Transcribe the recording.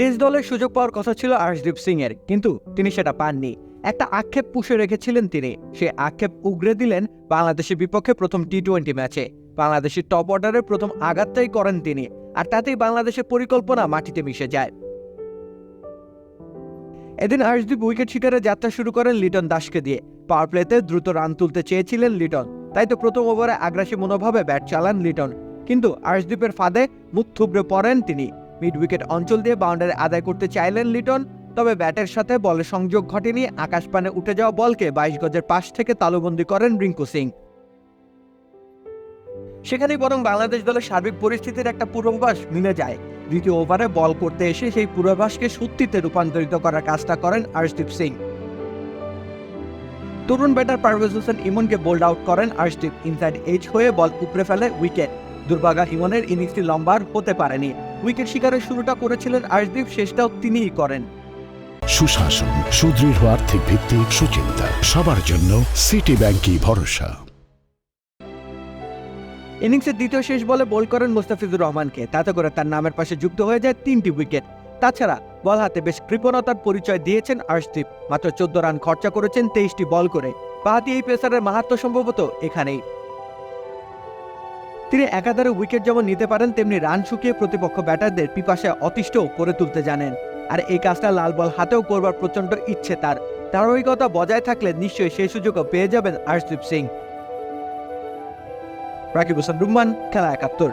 Test দলের সুযোগ পাওয়ার কথা ছিল আর্শদীপ সিং এর, কিন্তু তিনি সেটা পাননি। একটা আক্ষেপ পুষে রেখেছিলেন তিনি, সে আক্ষেপ উগরে দিলেন বাংলাদেশের বিপক্ষে প্রথম টি-20 ম্যাচে। বাংলাদেশের টপ অর্ডারের প্রথম আঘাতটাই করেন তিনি, আর তাতেই বাংলাদেশের পরিকল্পনা মাটিতে মিশে যায়। এদিন আর্শদীপ উইকেট শিকারে যাত্রা শুরু করেন লিটন দাসকে দিয়ে। পাওয়ার প্লেতে দ্রুত রান তুলতে চেয়েছিলেন লিটন, তাই তো প্রথম ওভারে আগ্রাসী মনোভাবে ব্যাট চালান লিটন। কিন্তু আর্শদীপের ফাঁদে মুখ থুবড়ে পড়েন তিনি। মিড উইকেট অঞ্চল দিয়ে বাউন্ডারি আদায় করতে চাইলেন লিটন, তবে ব্যাটের সাথে বলের সংযোগ ঘটেনি। আকাশপানে উঠে যাওয়া বলকে 22 গজের পাশ থেকে তালুবন্দী করেন রিঙ্কু সিং। সেখানেই বরং বাংলাদেশ দলের সার্বিক পরিস্থিতির একটা পূর্বাভাস মিলে যায়। দ্বিতীয় ওভারে বল করতে এসে সেই পূর্বাভাসকে সত্যিতে রূপান্তরিত করার কাজটা করেন আর্শদীপ সিং। তরুণ ব্যাটার পারভেজ হোসেন ইমনকে বোল্ড আউট করেন আর্শদীপ। ইনসাইড এজ হয়ে বল উপড়ে ফেলে উইকেট। দুর্ভাগা ইমনের ইনিংসটি লম্বা হতে পারেনি। উইকেট শিকারের শুরুটা করেছিলেন আর্শদীপ, শেষটাও তিনিই করেন। সুশাসন, সুদৃঢ় আর্থিক ভিত্তি, সুচিন্তা, সবার জন্য সিটি ব্যাংকই ভরসা। ইনিংসের দ্বিতীয় শেষ বলে বোল্ড করেন মুস্তাফিজুর রহমানকে, তাতে করে তার নামের পাশে যুক্ত হয়ে যায় 3টি উইকেট। তাছাড়া বল হাতে বেশ কৃপণতার পরিচয় দিয়েছেন আর্শদীপ। মাত্র 14 রান খরচা করেছেন 23টি বল করে। বাহাতি এই পেসারের মাহাত্ম্য সম্ভবত এখানেই। তিনি একাধারে উইকেট যেমন নিতে পারেন, তেমনি রান শুকিয়ে প্রতিপক্ষ ব্যাটারদের পিপাসায় অতিষ্ঠ করে তুলতে জানেন। আর এই কাজটা লাল বল হাতেও করবার প্রচন্ড ইচ্ছে তার। ধারাবাহিকতা বজায় থাকলে নিশ্চয়ই সেই সুযোগও পেয়ে যাবেন আর্শদীপ সিং। রাকিব হোসেন রুম্মান, খেলা 71।